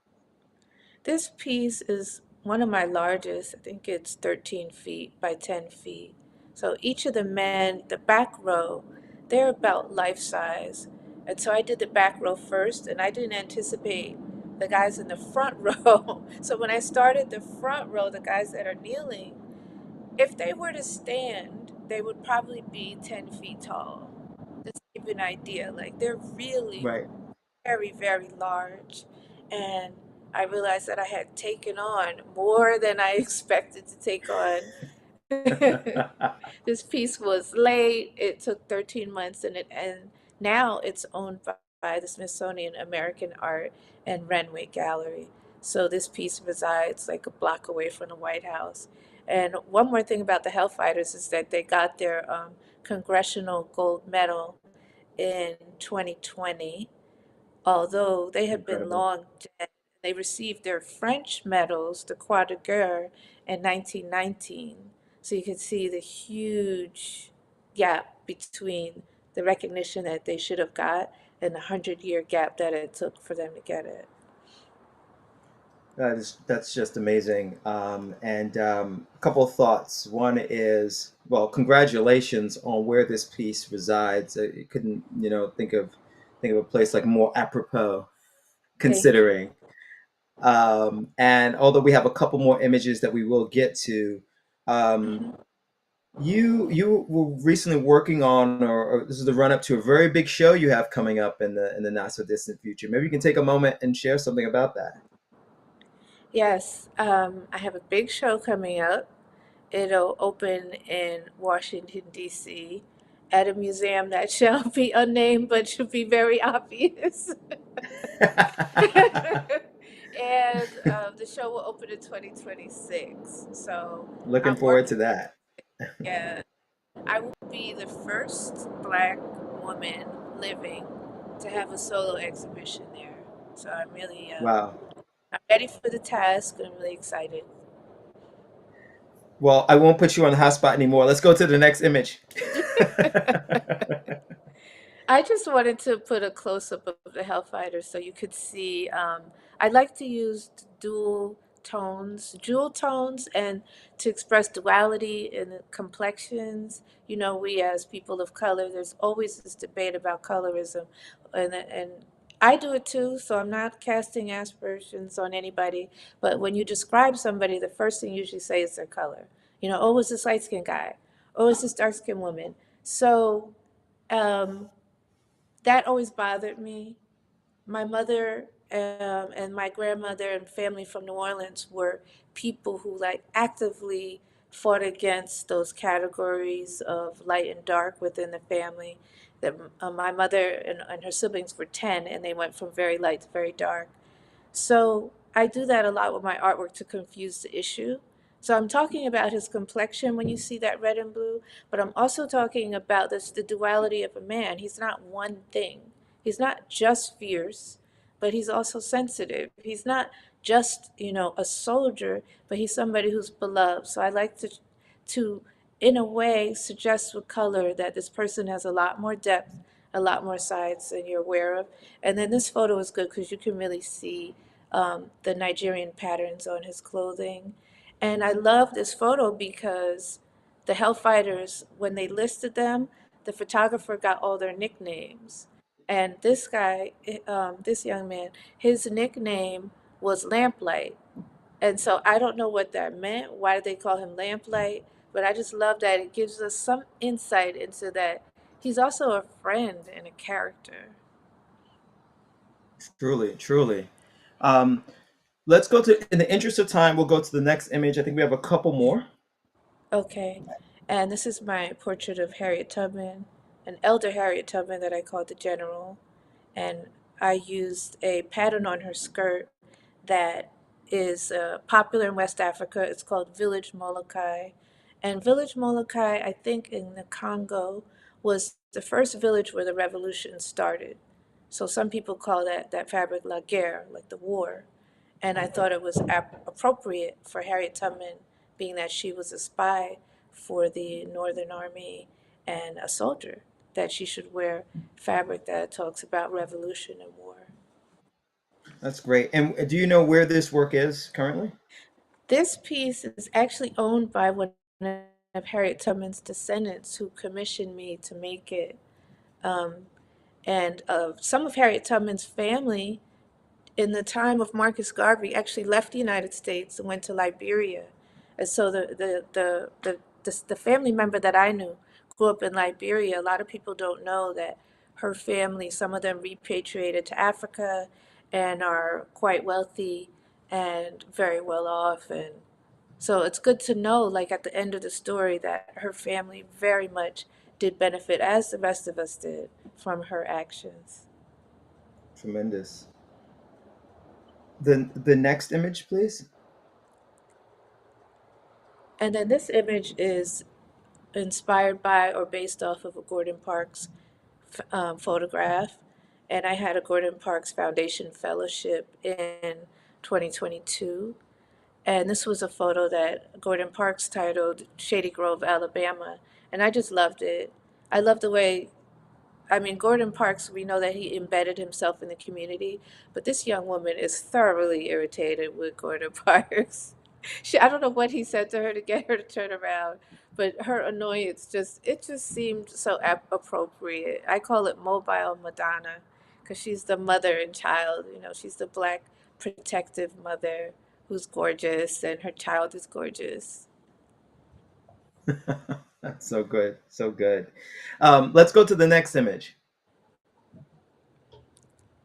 This piece is one of my largest. I think it's 13 feet by 10 feet. So each of the men, the back row, they're about life size. And so I did the back row first, and I didn't anticipate the guys in the front row. So when I started the front row, the guys that are kneeling, if they were to stand, they would probably be 10 feet tall. Just to give you an idea, like they're really Right. very, very large. And I realized that I had taken on more than I expected to take on. This piece was late. It took 13 months and now it's owned by the Smithsonian American Art and Renwick Gallery. So this piece resides like a block away from the White House. And one more thing about the Hellfighters is that they got their Congressional Gold Medal in 2020, although they had been Incredible. long dead. They received their French medals, the Croix de Guerre, in 1919. So you can see the huge gap between the recognition that they should have got and the 100-year gap that it took for them to get it. That's just amazing. And a couple of thoughts. One is, well, congratulations on where this piece resides. You couldn't, think of a place like more apropos, Thank you. considering. And although we have a couple more images that we will get to, um, Mhm. you were recently working on, or this is the run up to a very big show you have coming up in the not so distant future. Maybe you can take a moment and share something about that. Yes, I have a big show coming up. It'll open in Washington, D.C. at a museum that shall be unnamed but should be very obvious. And the show will open in 2026. So Looking I'm forward working to with, that. yeah, I will be the first Black woman living to have a solo exhibition there. So I'm really, Wow. I'm ready for the task. I'm really excited. Well, I won't put you on the hot spot anymore. Let's go to the next image. I just wanted to put a close up of the Hellfighter so you could see. I like to use jewel tones, and to express duality in the complexions. You know, we as people of color, there's always this debate about colorism, and I do it too. So I'm not casting aspersions on anybody. But when you describe somebody, the first thing you usually say is their color. You know, oh, it's this light skinned guy. Oh, it's this dark skinned woman. So. Um, that always bothered me. My mother and my grandmother and family from New Orleans were people who like actively fought against those categories of light and dark within the family. That my mother and her siblings were 10, and they went from very light to very dark. So I do that a lot with my artwork to confuse the issue. So I'm talking about his complexion when you see that red and blue, but I'm also talking about this the duality of a man. He's not one thing. He's not just fierce, but he's also sensitive. He's not just, a soldier, but he's somebody who's beloved. So I like to in a way suggest with color that this person has a lot more depth, a lot more sides than you're aware of. And then this photo is good because you can really see the Nigerian patterns on his clothing. And I love this photo because the Hellfighters, when they listed them, the photographer got all their nicknames. And this guy, this young man, his nickname was Lamplight. And so I don't know what that meant. Why did they call him Lamplight? But I just love that it gives us some insight into that he's also a friend and a character. Truly, truly. Um, let's go to, in the interest of time, we'll go to the next image. I think we have a couple more. Okay, and this is my portrait of Harriet Tubman, an elder Harriet Tubman that I called the General. And I used a pattern on her skirt that is popular in West Africa. It's called Village Molokai. And Village Molokai, I think in the Congo, was the first village where the revolution started. So some people call that fabric la guerre, like the war. And I thought it was appropriate for Harriet Tubman, being that she was a spy for the Northern Army and a soldier, that she should wear fabric that talks about revolution and war. That's great. And do you know where this work is currently? This piece is actually owned by one of of Harriet Tubman's descendants who commissioned me to make it. Um, and some of Harriet Tubman's family in the time of Marcus Garvey actually left the United States and went to Liberia. And so the family member that I knew grew up in Liberia. A lot of people don't know that her family, some of them repatriated to Africa and are quite wealthy and very well off. And so it's good to know, like at the end of the story, that her family very much did benefit, as the rest of us did, from her actions. Tremendous. The next image, please. And then this image is inspired by or based off of a Gordon Parks photograph. And I had a Gordon Parks Foundation Fellowship in 2022. And this was a photo that Gordon Parks titled Shady Grove, Alabama. And I just loved it. I love the way, I mean, Gordon Parks, we know that he embedded himself in the community, but this young woman is thoroughly irritated with Gordon Parks. I don't know what he said to her to get her to turn around, but her annoyance it just seemed so appropriate. I call it mobile Madonna because she's the mother and child. You know, she's the black protective mother who's gorgeous and her child is gorgeous. That's so good, so good. Let's go to the next image.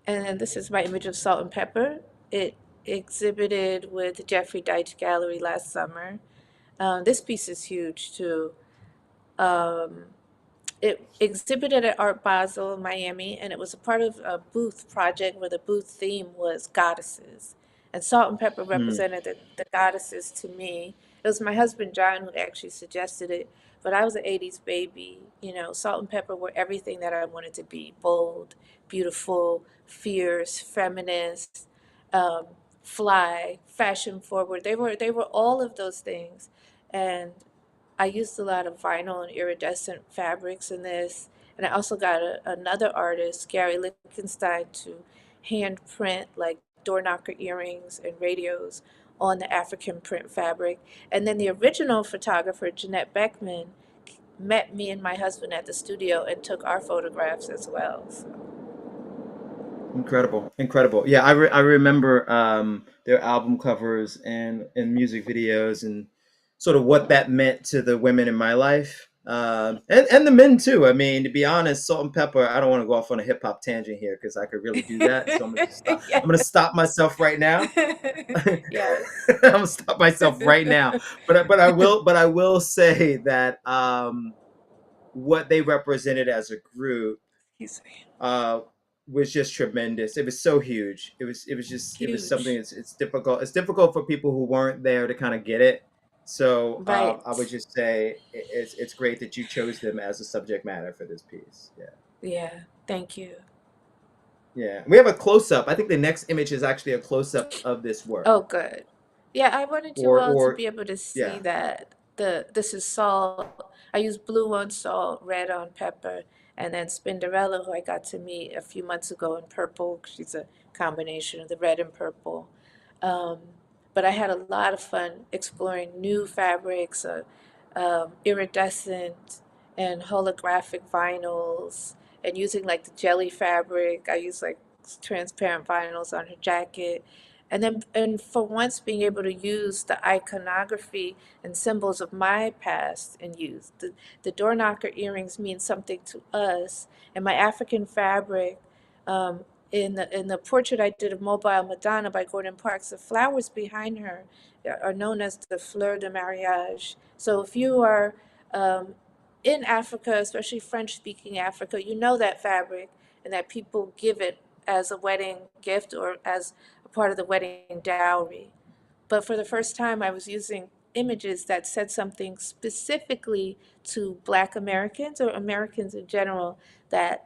And then this is my image of Salt and Pepper. It exhibited with the Jeffrey Deitch Gallery last summer. This piece is huge too. Um, it exhibited at Art Basel in Miami, and it was a part of a booth project where the booth theme was goddesses. And Salt and Pepper Hmm. represented the goddesses to me. It was my husband John who actually suggested it, but I was an 80s baby. You know, Salt and Pepper were everything that I wanted to be: bold, beautiful, fierce, feminist, um, fly, fashion forward. They were all of those things. And I used a lot of vinyl and iridescent fabrics in this. And I also got another artist, Gary Lichtenstein, to hand print like door knocker earrings and radios on the African print fabric. And then the original photographer, Jeanette Beckman, met me and my husband at the studio and took our photographs as well. So, Incredible, incredible. Yeah, I remember their album covers and music videos and sort of what that meant to the women in my life, and the men too. I mean, to be honest, Salt and Pepper. I don't want to go off on a hip hop tangent here because I could really do that. So I'm gonna just stop. yeah. I'm gonna stop myself right now. I'm Yes. gonna stop myself right now. But I will say that what they represented as a group Excuse me. uh, was just tremendous. It was so huge. It was something. Huge. It's difficult. It's difficult for people who weren't there to kind of get it. So I would Right. just say it's great that you chose them as a subject matter for this piece. Yeah, Yeah. Thank you. yeah. We have a close up. I think the next image is actually a close up of this work. Oh, good. Yeah, I wanted you all to Or be able to see yeah. that this is salt. I use blue on salt, red on pepper, and then Spinderella, who I got to meet a few months ago in purple. She's a combination of the red and purple. Um, but I had a lot of fun exploring new fabrics, iridescent and holographic vinyls, and using like the jelly fabric. I use like transparent vinyls on her jacket. And for once, being able to use the iconography and symbols of my past and use the door knocker earrings mean something to us, and my African fabric. Um, in the portrait I did of Mobile Madonna by Gordon Parks, the flowers behind her are known as the fleur de mariage. So if you are um, in Africa, especially French-speaking Africa, you know that fabric and that people give it as a wedding gift or as a part of the wedding dowry. But for the first time, I was using images that said something specifically to Black Americans or Americans in general, that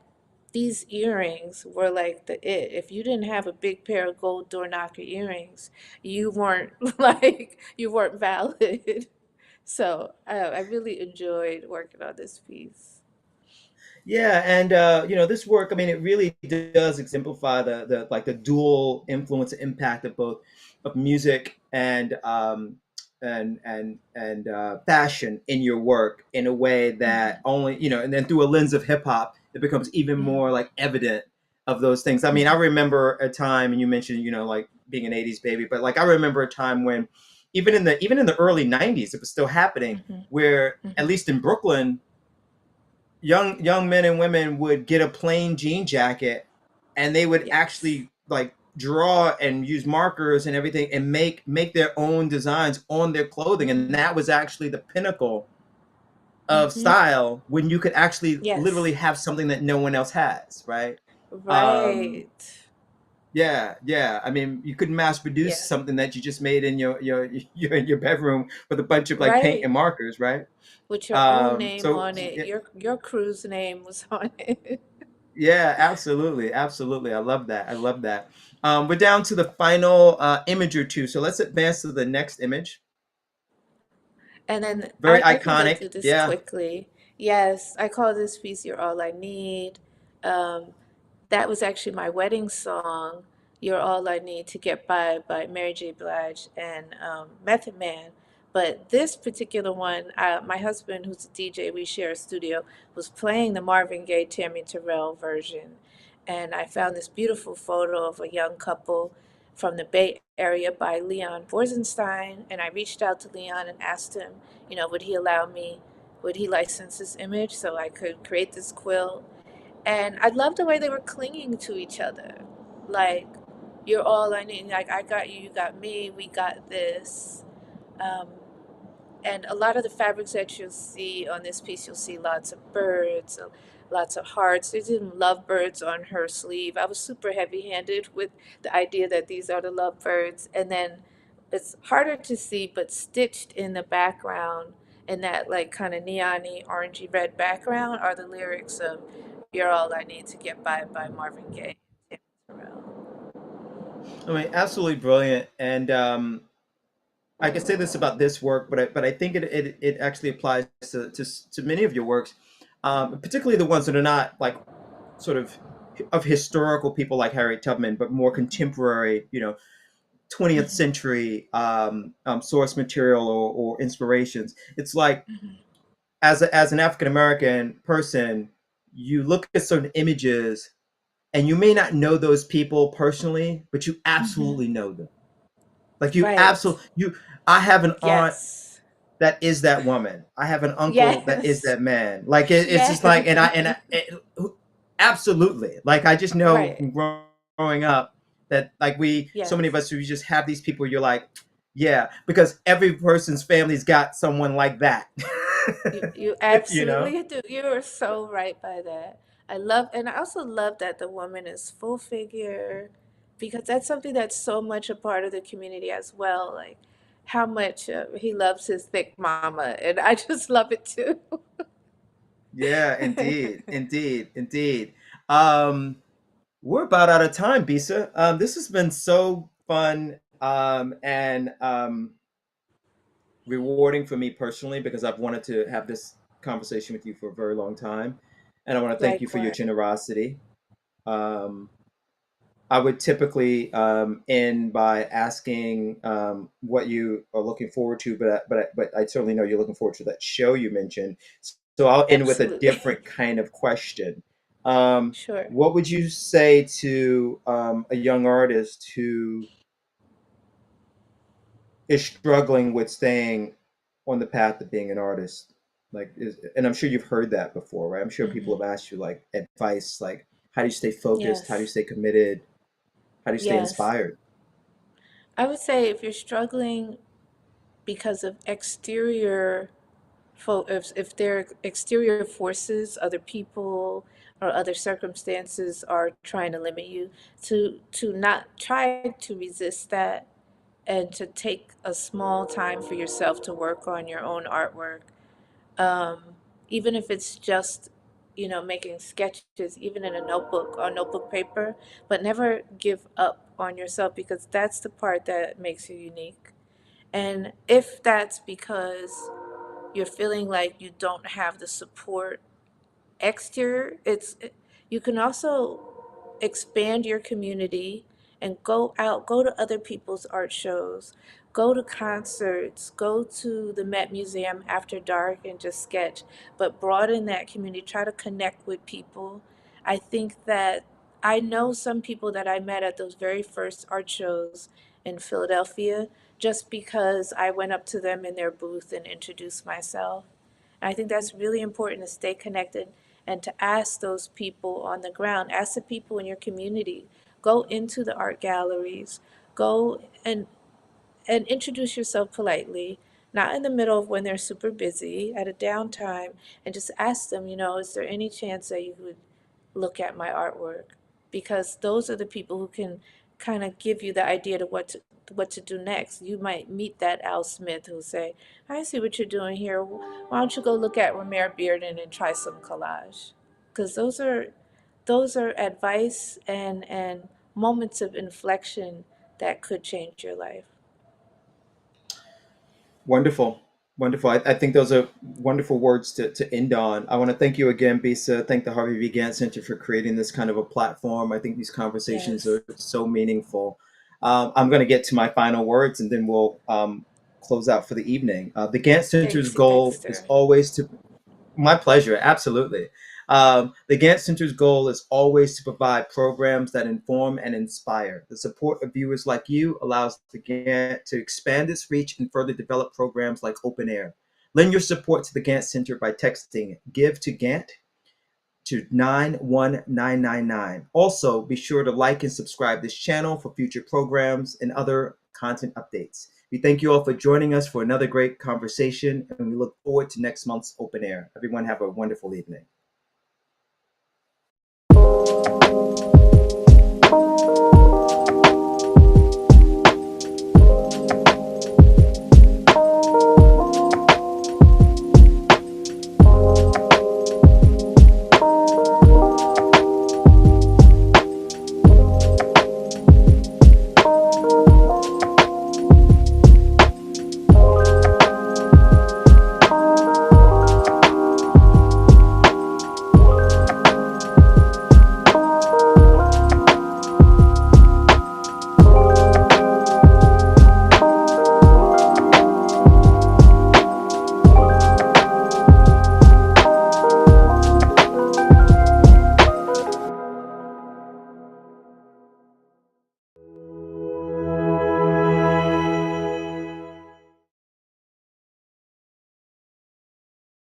these earrings were like the it. If you didn't have a big pair of gold door knocker earrings, you weren't you weren't valid. So I really enjoyed working on this piece. Yeah, and this work, I mean, it really does exemplify the dual influence and impact of both of music and fashion in your work in a way that Hmm. only, and then through a lens of hip hop, it becomes even more Hmm. like evident of those things. I mean, I Hmm. remember a time, and you mentioned, like being an '80s baby, but like I remember a time when even in the early '90s, it was still happening, Hmm. where at Hmm. least in Brooklyn, young men and women would get a plain jean jacket, and they would Yes. actually like draw and use markers and everything and make their own designs on their clothing, and Hmm. that was actually the pinnacle of Hmm. style, when you could actually literally Yes. have something that no one else has, right? um Right. yeah, I mean, you couldn't mass produce Yeah. something that you just made in your bedroom with a bunch of like paint Right. and markers, right? With your own name So on it. Your crew's name was on it. yeah, absolutely, absolutely. I love that. I love that. We're down to the final image or two, so let's advance to the next image. And then Very I can go iconic. through this Yeah. quickly. Yes, I call this piece You're All I Need. Um, that was actually my wedding song, You're All I Need to Get by Mary J. Blige and Method Man. But this particular one, my husband, who's a DJ, we share a studio, was playing the Marvin Gaye, Tammy Terrell version. And I found this beautiful photo of a young couple from the Bay Area by Leon Borzenstein. And I reached out to Leon and asked him, would he allow me, would he license this image so I could create this quilt? And I love the way they were clinging to each other. Like, you're all I need. Like, I got you, you got me, we got this. Um, and a lot of the fabrics that you'll see on this piece, you'll see lots of birds, lots of hearts. There's even lovebirds on her sleeve. I was super heavy handed with the idea that these are the lovebirds. And then it's harder to see, but stitched in the background in that like kind of neon-y, orangey red background are the lyrics of You're All I Need to Get by Marvin Gaye and Tammy Terrell. I mean, absolutely brilliant. And I can say this about this work, but I think it actually applies to many of your works, particularly the ones that are not like sort of historical people like Harriet Tubman, but more contemporary, 20th Hmm. century source material or inspirations. It's like, Hmm. as an African American person, you look at certain images and you may not know those people personally, but you Hmm. absolutely know them. Like you Right. absolutely you. I have an aunt Yes. that is that woman. I have an uncle that is Yes. that man. Like it's just like, Yes. absolutely. Like I just know Right. from growing up that like so many of Yes. us who just have these people. You're like, yeah, because every person's family's got someone like that. You you know. absolutely do. You are so right by that. And I also love that the woman is full figure because that's something that's so much a part of the community as well. Like how much he loves his thick mama, and I just love it too. Yeah, indeed, indeed, indeed. Um, we're about out of time, Bisa. This has been so fun, and rewarding for me personally, because I've wanted to have this conversation with you for a very long time, and I want to thank you for your Likewise. generosity. Um, I would typically end by asking what you are looking forward to, but I certainly know you're looking forward to that show you mentioned. So I'll end with a Absolutely. different kind of question. Um, Sure. what would you say to a young artist who is struggling with staying on the path of being an artist? And I'm sure you've heard that before, right? I'm sure people Hmm. have asked you like advice, like how do you stay focused? How do you Yes. stay committed? How do you stay Yes. inspired? I would say if you're struggling because of if there are exterior forces, other people or other circumstances are trying to limit you, to not try to resist that and to take a small time for yourself to work on your own artwork. Um, Even if it's just, making sketches, even in a notebook or notebook paper, but never give up on yourself because that's the part that makes you unique. And if that's because you're feeling like you don't have the support exterior, you can also expand your community and go out, go to other people's art shows, go to concerts, go to the Met Museum after dark and just sketch, but broaden that community, try to connect with people. I think that I know some people that I met at those very first art shows in Philadelphia just because I went up to them in their booth and introduced myself. And I think that's really important to stay connected and to ask those people on the ground, ask the people in your community, go into the art galleries, go and introduce yourself politely, not in the middle of when they're super busy, at a downtime, and just ask them, is there any chance that you would look at my artwork? Because those are the people who can kind of give you the idea to what to do next. You might meet that Al Smith who'll say, I see what you're doing here. Why don't you go look at Romare Bearden and try some collage? Because those are advice and moments of inflection that could change your life. Wonderful. Wonderful. I think those are wonderful words to end on. I want to thank you again, Bisa. Thank the Harvey B. Gantt Center for creating this kind of a platform. I think these conversations Yes. are so meaningful. I'm going to get to my final words and then we'll close out for the evening. The Gantt Center's Thanks, goal is Dexter. always to My pleasure, absolutely. The Gantt Center's goal is always to provide programs that inform and inspire. The support of viewers like you allows the Gantt to expand its reach and further develop programs like Open Air. Lend your support to the Gantt Center by texting Give to Gantt to 91999. Also, be sure to like and subscribe this channel for future programs and other content updates. We thank you all for joining us for another great conversation, and we look forward to next month's Open Air. Everyone have a wonderful evening.